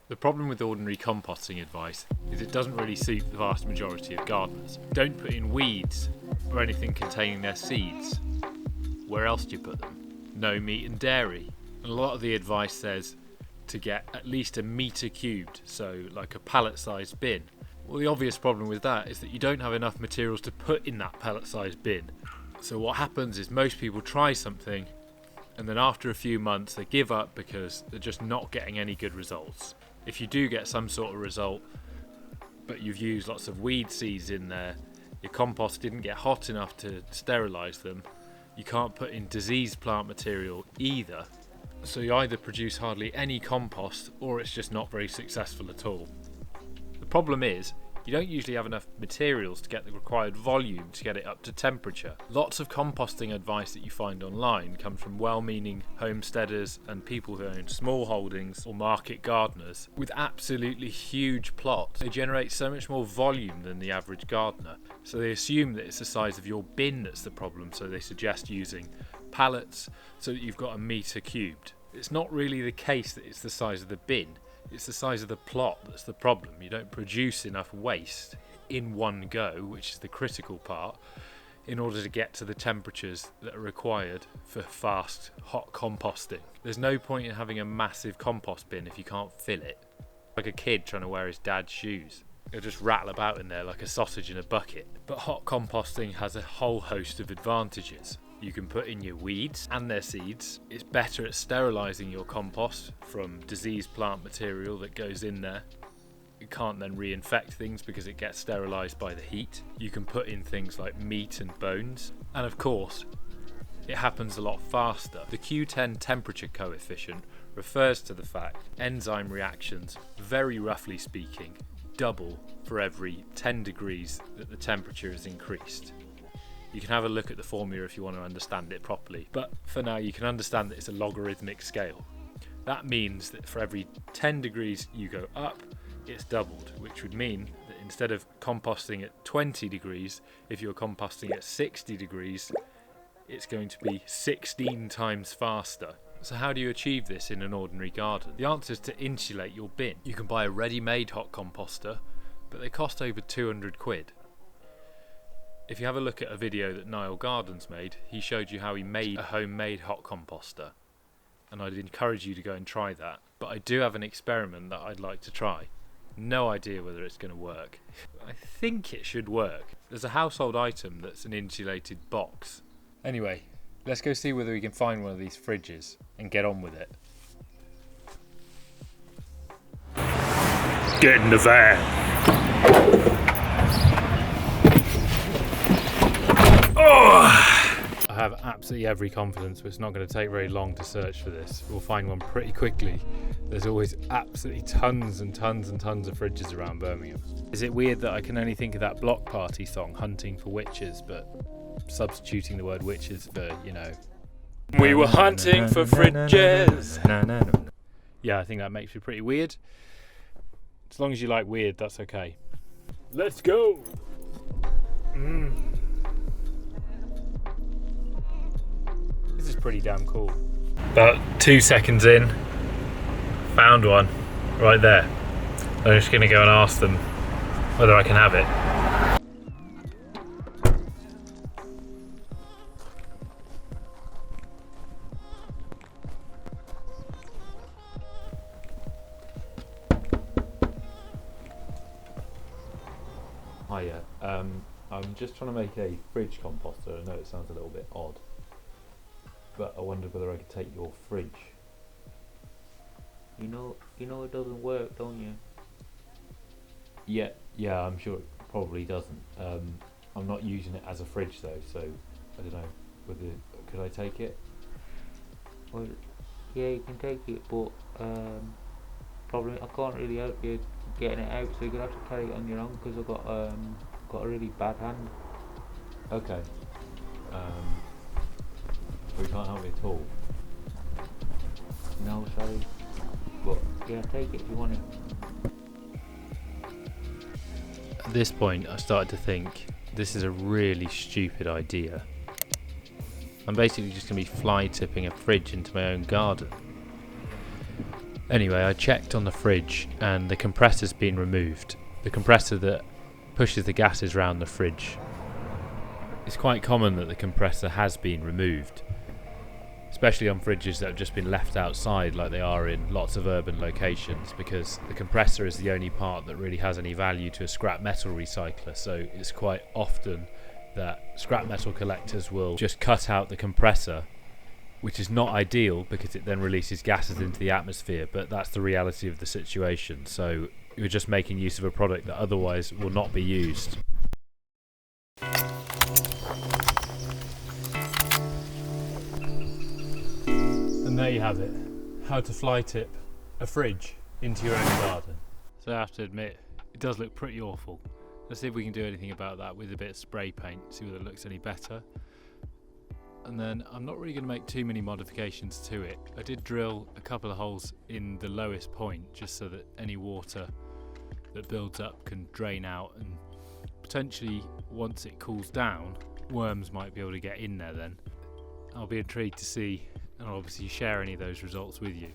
The problem with ordinary composting advice is it doesn't really suit the vast majority of gardeners. Don't put in weeds or anything containing their seeds. Where else do you put them? No meat and dairy. And a lot of the advice says to get at least a metre cubed, so like a pallet-sized bin. Well, the obvious problem with that is that you don't have enough materials to put in that pallet-sized bin. So what happens is most people try something and then after a few months they give up because they're just not getting any good results. If you do get some sort of result, but you've used lots of weed seeds in there, your compost didn't get hot enough to sterilise them, you can't put in diseased plant material either. So you either produce hardly any compost or it's just not very successful at all. The problem is, you don't usually have enough materials to get the required volume to get it up to temperature. Lots of composting advice that you find online comes from well-meaning homesteaders and people who own small holdings or market gardeners with absolutely huge plots. They generate so much more volume than the average gardener, so they assume that it's the size of your bin that's the problem, so they suggest using pallets so that you've got a metre cubed. It's not really the case that it's the size of the bin. It's the size of the plot that's the problem. You don't produce enough waste in one go, which is the critical part, in order to get to the temperatures that are required for fast, hot composting. There's no point in having a massive compost bin if you can't fill it. Like a kid trying to wear his dad's shoes. It'll just rattle about in there like a sausage in a bucket. But hot composting has a whole host of advantages. You can put in your weeds and their seeds. It's better at sterilising your compost from diseased plant material that goes in there. It can't then reinfect things because it gets sterilised by the heat. You can put in things like meat and bones. And of course, it happens a lot faster. The Q10 temperature coefficient refers to the fact enzyme reactions, very roughly speaking, double for every 10 degrees that the temperature is increased. You can have a look at the formula if you want to understand it properly, but for now you can understand that it's a logarithmic scale. That means that for every 10 degrees you go up, it's doubled, which would mean that instead of composting at 20 degrees, if you're composting at 60 degrees, it's going to be 16 times faster. So how do you achieve this in an ordinary garden? The answer is to insulate your bin. You can buy a ready-made hot composter, but they cost over 200 quid. If you have a look at a video that Niall Gardens made, he showed you how he made a homemade hot composter. And I'd encourage you to go and try that. But I do have an experiment that I'd like to try. No idea whether it's going to work. I think it should work. There's a household item that's an insulated box. Anyway, let's go see whether we can find one of these fridges and get on with it. Get in the van! I have absolutely every confidence but it's not going to take very long to search for this. We'll find one pretty quickly. There's always absolutely tons and tons and tons of fridges around Birmingham. Is it weird that I can only think of that Block Party song, Hunting for Witches, but substituting the word witches for, you know... We were hunting for fridges! Yeah, I think that makes me pretty weird. As long as you like weird, that's okay. Let's go! This is pretty damn cool. About 2 seconds in, found one right there. I'm just going to go and ask them whether I can have it. Hiya, I'm just trying to make a fridge composter. I know it sounds a little bit odd, but I wondered whether I could take your fridge. You know it doesn't work, don't you? Yeah, I'm sure it probably doesn't. I'm not using it as a fridge though, so I don't know whether could I take it? Well, yeah, you can take it, but probably I can't really help you getting it out, so you're gonna have to carry it on your own because I've got a really bad hand. Okay. We can't help me at all. No, sorry. But yeah, take it if you want it. At this point, I started to think this is a really stupid idea. I'm basically just going to be fly tipping a fridge into my own garden. Anyway, I checked on the fridge and the compressor's been removed. The compressor that pushes the gases around the fridge. It's quite common that the compressor has been removed, especially on fridges that have just been left outside like they are in lots of urban locations, because the compressor is the only part that really has any value to a scrap metal recycler. So it's quite often that scrap metal collectors will just cut out the compressor, which is not ideal because it then releases gases into the atmosphere, but that's the reality of the situation. So you're just making use of a product that otherwise will not be used. And there you have it, how to fly tip a fridge into your own garden. So I have to admit, it does look pretty awful. Let's see if we can do anything about that with a bit of spray paint, see whether it looks any better. And then I'm not really going to make too many modifications to it. I did drill a couple of holes in the lowest point just so that any water that builds up can drain out, and potentially once it cools down, worms might be able to get in there then. I'll be intrigued to see, and I'll obviously share any of those results with you.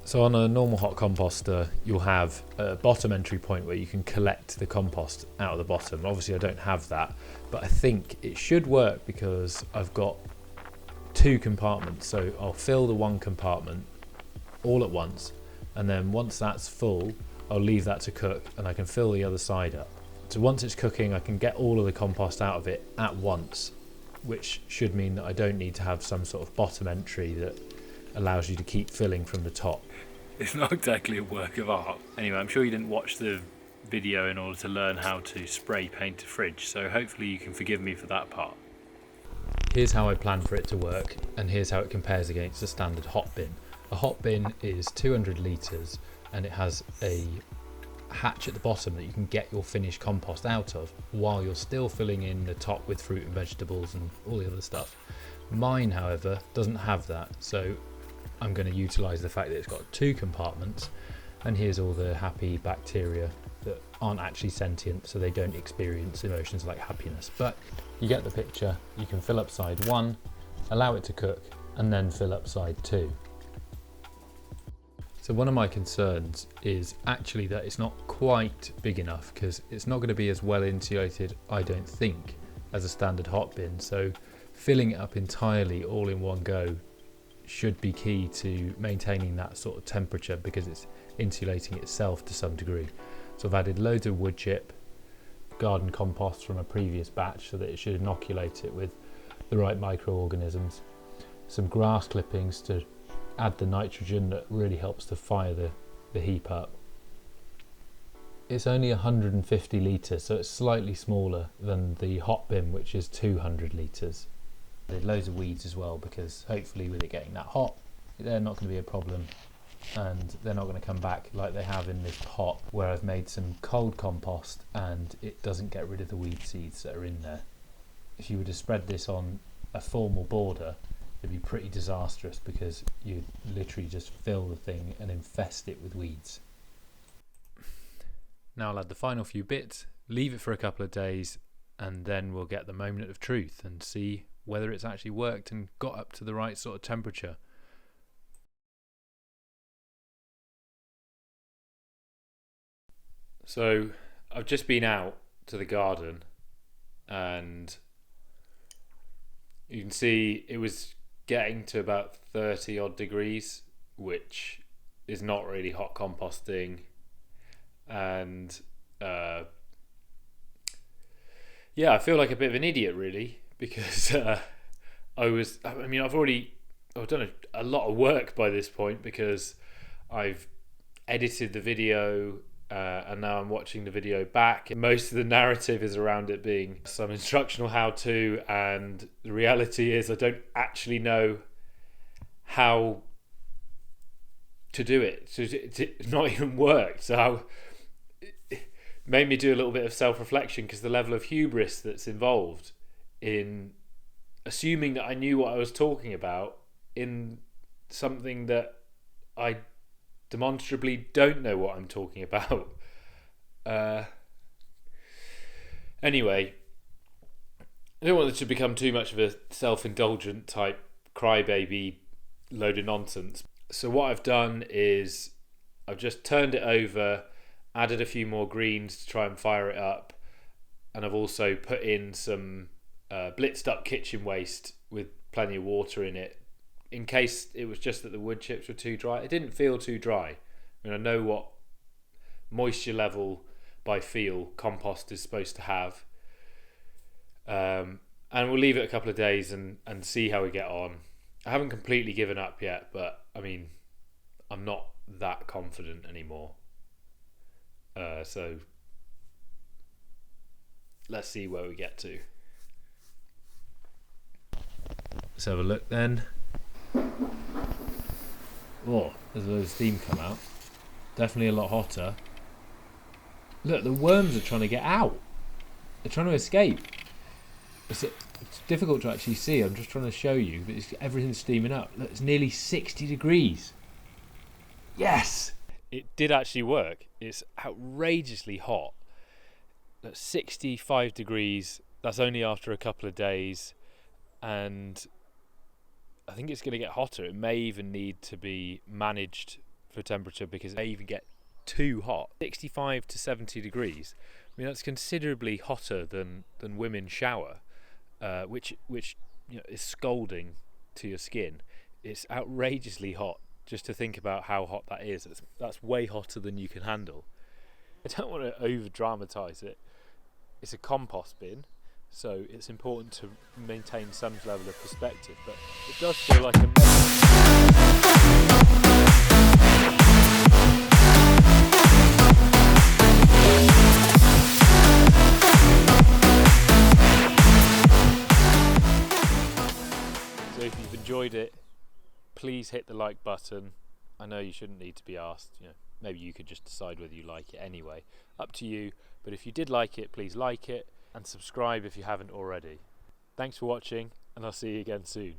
So on a normal hot composter, you'll have a bottom entry point where you can collect the compost out of the bottom. Obviously I don't have that, but I think it should work because I've got two compartments. So I'll fill the one compartment all at once, and then once that's full, I'll leave that to cook and I can fill the other side up. So once it's cooking, I can get all of the compost out of it at once, which should mean that I don't need to have some sort of bottom entry that allows you to keep filling from the top. It's not exactly a work of art. Anyway, I'm sure you didn't watch the video in order to learn how to spray paint a fridge, so hopefully you can forgive me for that part. Here's how I plan for it to work, and here's how it compares against a standard Hotbin. A Hotbin is 200 litres and it has a hatch at the bottom that you can get your finished compost out of while you're still filling in the top with fruit and vegetables and all the other stuff. Mine, however, doesn't have that, so I'm going to utilise the fact that it's got two compartments, and here's all the happy bacteria that aren't actually sentient, so they don't experience emotions like happiness. But you get the picture. You can fill up side one, allow it to cook, and then fill up side two. So one of my concerns is actually that it's not quite big enough, because it's not going to be as well insulated, I don't think, as a standard Hotbin. So filling it up entirely all in one go should be key to maintaining that sort of temperature, because it's insulating itself to some degree. So I've added loads of wood chip, garden compost from a previous batch so that it should inoculate it with the right microorganisms, some grass clippings to add the nitrogen that really helps to fire the heap up. It's only 150 litres, so it's slightly smaller than the Hotbin, which is 200 litres. There's loads of weeds as well, because hopefully with it getting that hot, they're not going to be a problem, and they're not going to come back like they have in this pot where I've made some cold compost and it doesn't get rid of the weed seeds that are in there. If you were to spread this on a formal border, it'd be pretty disastrous, because you'd literally just fill the thing and infest it with weeds. Now I'll add the final few bits, leave it for a couple of days, and then we'll get the moment of truth and see whether it's actually worked and got up to the right sort of temperature. So I've just been out to the garden and you can see it was getting to about 30 odd degrees, which is not really hot composting. And yeah, I feel like a bit of an idiot really, because I've done a lot of work by this point, because I've edited the video and now I'm watching the video back. Most of the narrative is around it being some instructional how-to, and the reality is I don't actually know how to do it. So it's not even worked. So it made me do a little bit of self-reflection, because the level of hubris that's involved in assuming that I knew what I was talking about in something that I demonstrably don't know what I'm talking about. Anyway, I don't want it to become too much of a self-indulgent type crybaby load of nonsense. So what I've done is I've just turned it over, added a few more greens to try and fire it up, and I've also put in some blitzed up kitchen waste with plenty of water in it, in case it was just that the wood chips were too dry. It didn't feel too dry. I mean, I know what moisture level by feel compost is supposed to have. And we'll leave it a couple of days and see how we get on. I haven't completely given up yet, but I mean, I'm not that confident anymore. So let's see where we get to. Let's have a look then. Oh, there's a load of steam come out. Definitely a lot hotter. Look, the worms are trying to get out. They're trying to escape. It's difficult to actually see. I'm just trying to show you, but everything's steaming up. Look, it's nearly 60 degrees. Yes! It did actually work. It's outrageously hot. That's 65 degrees. That's only after a couple of days. And I think it's going to get hotter. It may even need to be managed for temperature because it may even get too hot. 65 to 70 degrees. I mean, that's considerably hotter than women shower, which is scalding to your skin. It's outrageously hot. Just to think about how hot that is. That's way hotter than you can handle. I don't want to over dramatise it. It's a compost bin, so it's important to maintain some level of perspective, but it does feel like a So if you've enjoyed it, please hit the like button. I know you shouldn't need to be asked, maybe you could just decide whether you like it anyway. Up to you, but if you did like it, please like it and subscribe if you haven't already. Thanks for watching, and I'll see you again soon.